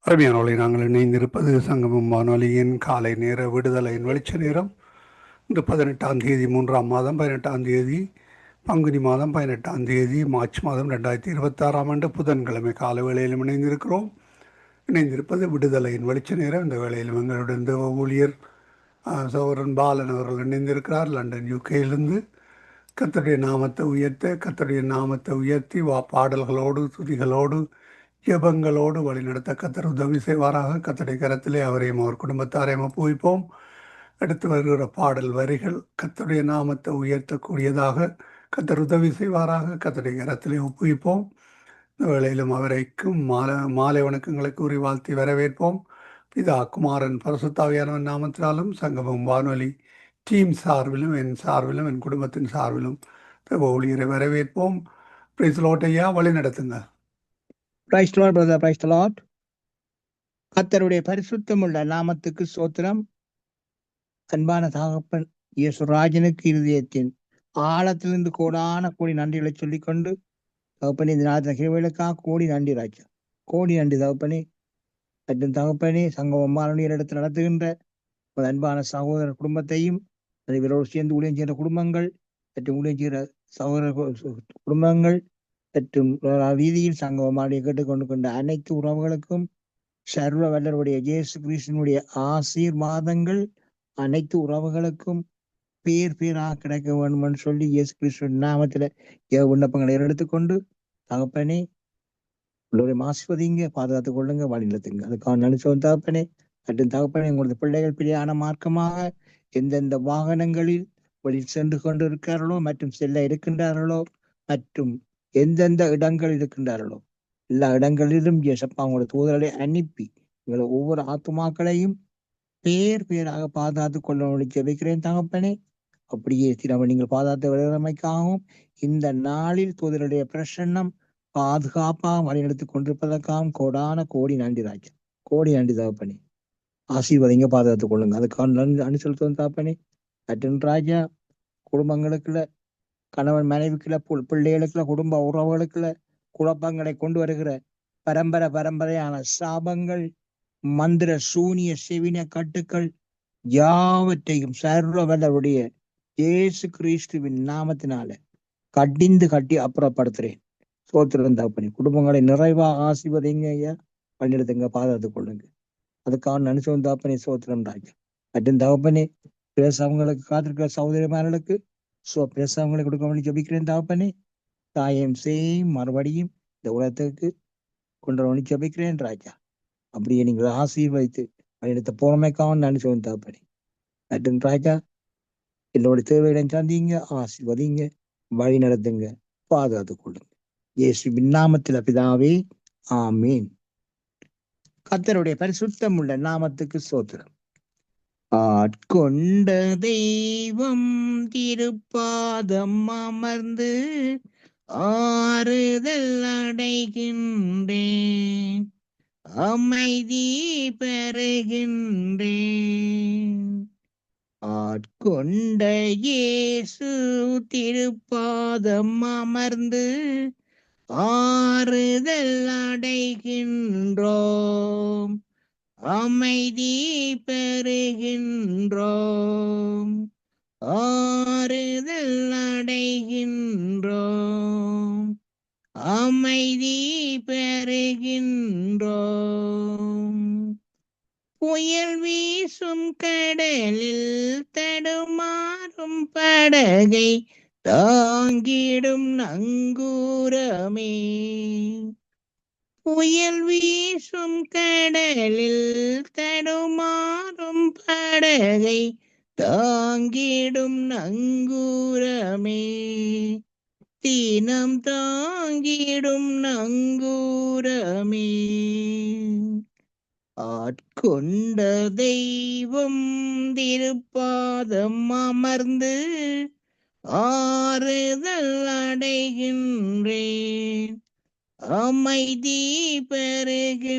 அருமையானவர்களை, நாங்கள் இணைந்திருப்பது சங்கமம் வானொலியின் காலை நேர விடுதலையின் வெளிச்ச நேரம். இன்று 18ஆம் தேதி 3ஆம் மாதம் 18ஆம் தேதி பங்குனி மாதம் 18ஆம் தேதி மார்ச் மாதம் 2026ஆம் ஆண்டு புதன்கிழமை கால வேளையிலும் இணைந்திருப்பது விடுதலையின் வெளிச்ச நேரம். இந்த வேளையிலும் எங்களுடன் தேவ ஊழியர் சௌரன் பாலன் அவர்கள் இணைந்திருக்கிறார் லண்டன் யூகேயிலிருந்து. கர்த்தருடைய நாமத்தை உயர்த்தி பாடல்களோடு துதிகளோடு ஜெபங்களோடு வழிநடத்த கர்த்தர் உதவி செய்வாராக. கர்த்தருடைய கரத்திலே அவரையும் அவர் குடும்பத்தாரையும் ஒப்புவிப்போம். அடுத்து வருகிற பாடல் வரிகள் கர்த்தருடைய நாமத்தை உயர்த்தக்கூடியதாக கர்த்தர் உதவி செய்வாராக. கர்த்தருடைய கரத்திலே ஒப்புவிப்போம். இந்த வேளையிலும் அவரைக்கும் மாலை வணக்கங்களை கூறி வாழ்த்தி வரவேற்போம். பிதா குமாரன் பரிசுத்தாவியானவன் நாமத்தினாலும் சங்கமம் வானொலி டீம் சார்பிலும் என் சார்பிலும் என் குடும்பத்தின் சார்பிலும் ஊழியரை வரவேற்போம். பிரைஸ் லார்ட் ஐயா, வழி நடத்துங்க. Praise the Lord brother, praise the Lord. கர்த்தருடைய பரிசுத்தமுள்ள நாமத்துக்கு ஸ்தோத்திரம். அன்பான தகப்பன் இயேசுராஜனுக்கு இருதயத்தின் ஆழத்திலிருந்து கோடான கோடி நன்றிகளை சொல்லிக்கொண்டு, தகப்பனே இந்த நாட்டின் கிருபைகளுக்காக கோடி நன்றி ராஜா, கோடி நன்றி தகப்பனே. மற்றும் தகப்பனே சங்கமம் வானொலியில் எடுத்து நடத்துகின்ற ஒரு அன்பான சகோதர குடும்பத்தையும் இவரோடு சேர்ந்து ஊழியம் செய்கிற குடும்பங்கள் மற்றும் ஊழியம் செய்கிற சகோதர குடும்பங்கள் மற்றும் ரீதியில் சங்கமமாடியை கேட்டுக்கொண்டு கொண்ட அனைத்து உறவுகளுக்கும் சர்வ வல்லருடைய இயேசு கிறிஸ்துவினுடைய ஆசீர்வாதங்கள் அனைத்து உறவுகளுக்கும் பேர் பேராக கிடைக்க வேண்டும் என்று சொல்லி இயேசு கிறிஸ்துவின் நாமத்துல விண்ணப்பங்களை எடுத்துக்கொண்டு தகப்பனே உங்களுடைய ஆசீர்வதிங்க, பாதுகாத்துக் கொள்ளுங்க, வழி நடத்துங்க. அதுக்காக நினைச்சோம் தகப்பனே. மற்றும் தகப்பனே உங்களது பிள்ளைகள் பிரியான மார்க்கமாக எந்தெந்த வாகனங்களில் வழி சென்று கொண்டு இருக்கிறார்களோ மற்றும் செல்ல இருக்கின்றார்களோ மற்றும் எந்தெந்த இடங்கள் இருக்கின்றார்களோ எல்லா இடங்களிலும் ஏசப்பா உங்களோட தூதர்களை அனுப்பி எங்களை ஒவ்வொரு ஆத்துமாக்களையும் பேர் பேராக பாதுகாத்து கொள்ள ஜெபிக்கிறேன் தகப்பனே. அப்படியே தினமும் நீங்கள் பாதுகாத்து விளையாமைக்காகவும் இந்த நாளில் தூதருடைய பிரசன்னம் பாதுகாப்பாக வழிநடத்தி கொண்டிருப்பதற்காகவும் கோடான கோடி நன்றி ராஜா, கோடி நன்றி தகப்பனே. ஆசீர்வாதிங்க, பாதுகாத்துக் கொள்ளுங்க. அதுக்கான அனுசரித்தோம் தகப்பனே. மற்றும் ராஜா குடும்பங்களுக்குள்ள கணவன் மனைவிக்குள்ள பிள்ளைகளுக்குள்ள குடும்ப உறவுகளுக்குள்ள குழப்பங்களை கொண்டு வருகிற பரம்பரையான சாபங்கள், மந்திர சூனிய செவின கட்டுக்கள் யாவற்றையும் சர்வ வல்லவருடைய இயேசு கிறிஸ்துவின் நாமத்தினால கட்டி அப்புறப்படுத்துறேன். சோத்திரம் தகப்பனே. குடும்பங்களை நிறைவாக ஆசீர்வதிங்க ஐயா, பண்ணிடுதுங்க, பாதுகாத்துக் கொள்ளுங்க. அதுக்காக நினைச்சோம் தகப்பனே. சோத்திரம் ராஜா. மற்றும் தகப்பனே பிரசவங்களுக்கு காத்திருக்கிற சகோதரிமார்களுக்கு பிரசவங்களை கொடுக்க வேண்டி ஜபிக்கிறேன் தகப்பனே. தாயம் மறுபடியும் இந்த உலகத்துக்கு கொண்டு வந்து ஜபிக்கிறேன் ராஜா. அப்படியே நீங்கள் ஆசீர்வதித்து வழிநடத்த போறமைக்காக நினைச்சோம் தகப்பனே. மற்றும் ராஜா என்னோட தேவையிடம் சந்திங்க, ஆசீர்வதிங்க, வழி நடத்துங்க, பாதுகாத்துக் கொள்ளுங்க. இயேசுவின் நாமத்தில பிதாவே, ஆமீன். கர்த்தருடைய பரிசுத்தம் உள்ள நாமத்துக்கு ஸ்தோத்திரம். ஆட்கொண்ட தெய்வம் திருப்பாதம் அமர்ந்து ஆறுதல் அடைகின்றேன், அமைதி பெறுகின்றேன். ஆட்கொண்ட இயேசு திருப்பாதம் அமர்ந்து ஆறுதல் அடைகின்றோம், அமைதி பெறுகின்றோம், ஆறுதல் அடைகின்றோம், அமைதி பெறுகின்றோம். புயல் வீசும் கடலில் தடுமாறும் படகை தாங்கிடும் நங்கூரமே, புயல் வீசும் கடலில் தடுமாறும் படகை தாங்கிடும் நங்கூரமே, தினம் தாங்கிடும் நங்கூரமே. ஆட்கொண்ட தெய்வம் திருப்பாதம் அமர்ந்து ஆறுதல் அடைகின்றேன், அமைதி பெறுகின்றேன்.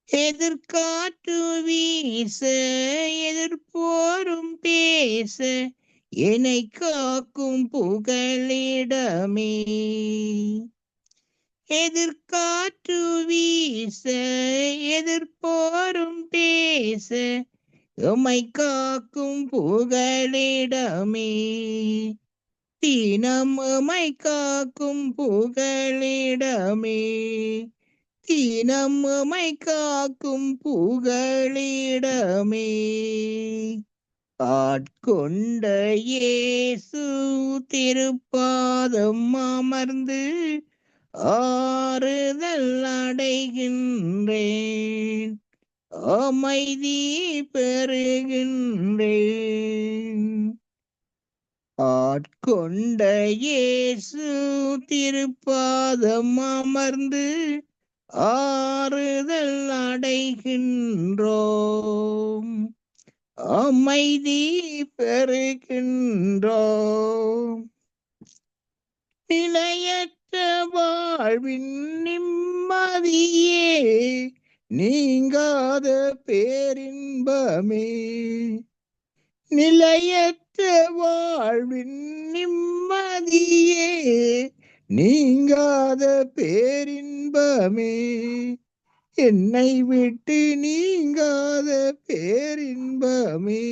எதிர்காற்று வீச எதிர்ப்போரும் பேச என்னை காக்கும் புகலிடமே, எதிர்காற்று வீச எதிர்ப்போரும் பேச எம்மை காக்கும் புகலிடமே தினம் எம்மை காக்கும் புகலிடமே தினம் எம்மை காக்கும் புகலிடமே ஆட்கொண்ட இயேசு திருப்பாதம் அமர்ந்து ஆறுதல் அடைகின்றேன் அமைதி பெறுகின்றேன் ஆட்கொண்ட இயேசு திருப்பாதம் அமர்ந்து ஆறுதல் அடைகின்றோம் அமைதி பெறுகின்றோம் நிலையற்ற வாழ்வின் நிம்மதியே நீங்காத பேரின்பமே நிலையற்ற வாழ்வின் நிம்மதியே நீங்காத பேரின்பமே என்னை விட்டு நீங்காத பேரின்பமே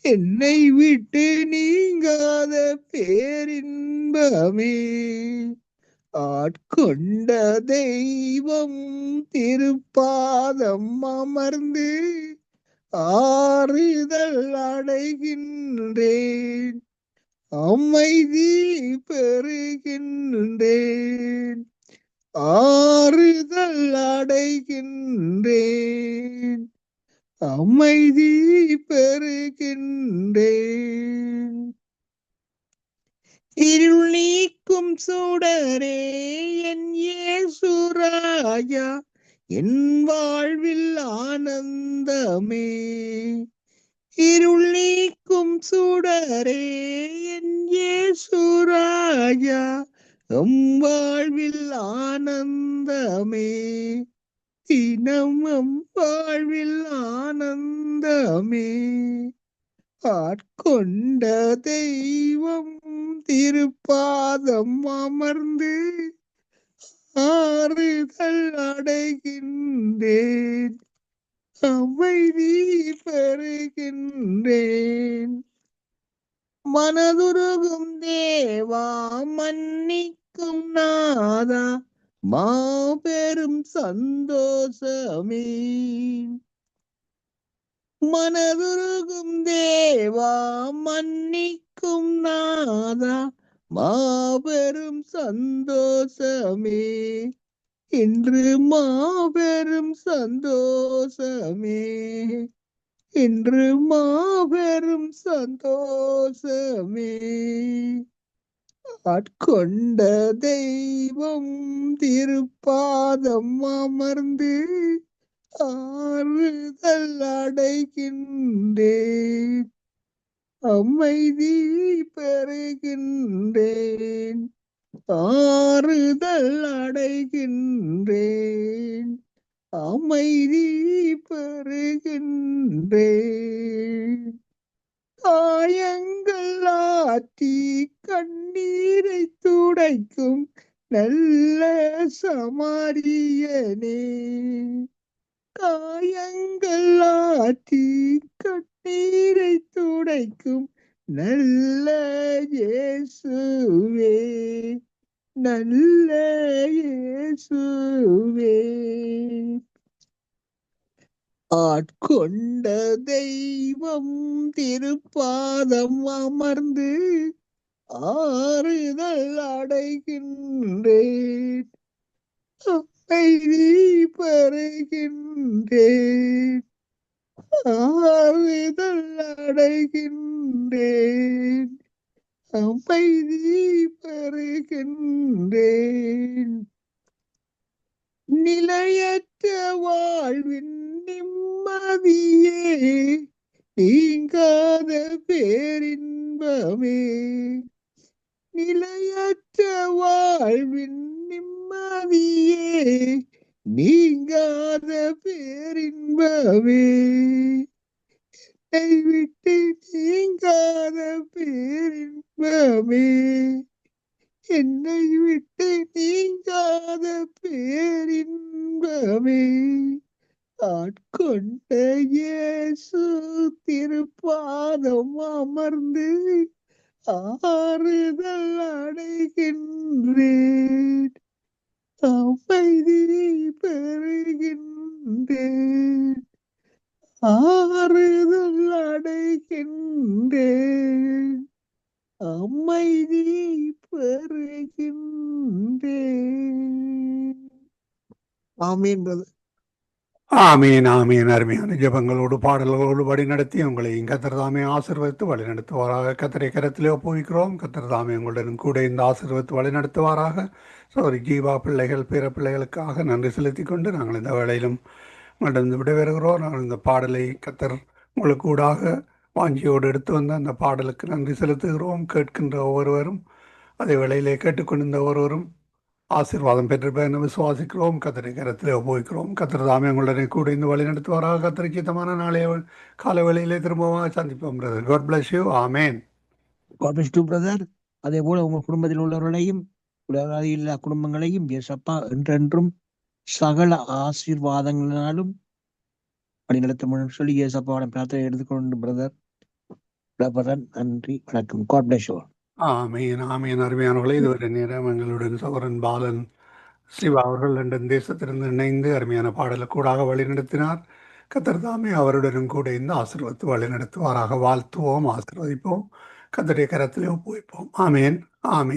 என்னை விட்டு நீங்காத பேரின்பமே ஆட்கொண்ட தெய்வம் திருப்பாதம் அமர்ந்து ஆறுதல் அடைகின்றேன் அமைதி பெறுகின்றேன் ஆறுதல் அடைகின்றேன் அமைதி பெறுகின்றேன் இருள் நீக்கும் சுடரே என் இயேசு ராஜா என் வாழ்வில் ஆனந்தமே இருள் நீக்கும் சுடரே என் இயேசு ராஜா எம் வாழ்வில் ஆனந்தமே தினம் எம் வாழ்வில் ஆனந்தமே ஆட்கொண்ட தெய்வம் திருப்பாதம் அமர்ந்து ஆறுதல் அடைகின்றேன் அமைதி பெறுகின்றேன் மனதுருகும் தேவா மன்னிக்கும் நாதா மாபெரும் சந்தோஷமே மனதுருகும் தேவா மன்னிக்கும் நாதா மாபெரும் சந்தோஷமே இன்று மாபெரும் சந்தோஷமே இன்று மாபெரும் சந்தோஷமே ஆட்கொண்ட தெய்வம் திருப்பாதம் அமர்ந்து ஆறுதல் அடைகின்றேன் அமைதி பெறுகின்றேன் ஆறுதல் அடைகின்றேன் அமைதி பெறுகின்றேன் காயங்கள் ஆற்றி கண்ணீரை துடைக்கும் நல்ல சமாரியனே காயங்கள் ஆற்றி கண்ணீரை துடைக்கும் நல்ல இயேசுவே நல்ல இயேசுவே ஆட்கொண்ட தெய்வம் திருப்பாதம் அமர்ந்து ஆறுதல் அடைகின்றேன் அமைதி பெறுகின்றேன் ஆறுதல் அடைகின்றேன் அமைதி பெறுகின்றேன் நிலையற்ற வாழ்வின் நிம்மதியே நீங்காத பேரின்பமே நிலையற்ற வாழ்வின் நிம்மதியே நீங்காத பேரின்பமே என்னை விட்டு நீங்காத பேரின்பமே என்னை விட்டு நீங்காத பேரின்பமே ஆட்கொண்ட இயேசு திருப்பாதம் அமர்ந்து ஆறுதல் அடைகின்றேன், அமைதி பெறுகின்றேன், ஆறுதல் அடைகின்றேன், அமைதி பெறுகின்றேன். ஆமீன் பிரதர். ஆமீன் ஆமீன். அருமையான ஜெபங்களோடு பாடல்களோடு வழிநடத்தி உங்களை கர்த்தர் தாமே ஆசீர்வதித்து வழிநடத்துவாராக. கர்த்தரை கரத்திலே ஒப்புவிக்கிறோம். கர்த்தர் தாமே உங்களுடன் கூட இந்த ஆசீர்வதித்து வழிநடத்துவாராக. சோரி ஜீவா பிள்ளைகள் பிற பிள்ளைகளுக்காக நன்றி செலுத்தி கொண்டு நாங்கள் இந்த வேளையிலும் உங்களிடம் விடைபெறுகிறோம். நாங்கள் இந்த பாடலை கர்த்தர் உங்களுக்கு கூடாக வாஞ்சியோடு எடுத்து வந்த அந்த பாடலுக்கு நன்றி செலுத்துகிறோம். கேட்கின்ற ஒவ்வொருவரும் அதே வேளையிலே கேட்டுக்கொண்டிருந்த ஒவ்வொருவரும் ஆசீர்வாதம் பெற்றிருப்பேன் என்று விசுவாசிக்கிறோம். கர்த்தரை கரத்திலே ஒப்புவிக்கிறோம். கர்த்தர் தாமே உங்களுடனே கூட இந்த வழி நடத்துவாராக. கர்த்தரை சித்தமான நாளைய கால வேளையிலே திரும்பமாக சந்திப்போம் brother. God bless you. Amen. God bless you, brother. அதே போல உங்கள் குடும்பத்தில் உள்ளவர்களையும் உலகில்லா குடும்பங்களையும் இயேசப்பா என்றென்றும் சகல ஆசீர்வாதங்களினாலும் வழிநடத்த சொல்லி இயேசப்பாவிடம் பிரார்த்தனை எடுத்துக்கொண்டு பிரதர். நன்றி, வணக்கம். God bless you. ஆமீன் ஆமீன். அருமையானவர்களே, இதுவரை நேரம் எங்களுடன் சௌரன் பாலன் சிவா அவர்கள் லண்டன் தேசத்திலிருந்து இணைந்து அருமையான பாடலை கூடாக வழிநடத்தினார். கர்த்தர் தாமே அவருடனும் கூட இந்த ஆசீர்வத்து வழிநடத்துவாராக. வாழ்த்துவோம், ஆசீர்வதிப்போம், கர்த்தருடைய கரத்திலே ஒப்புவிப்போம். ஆமேன் ஆமேன்.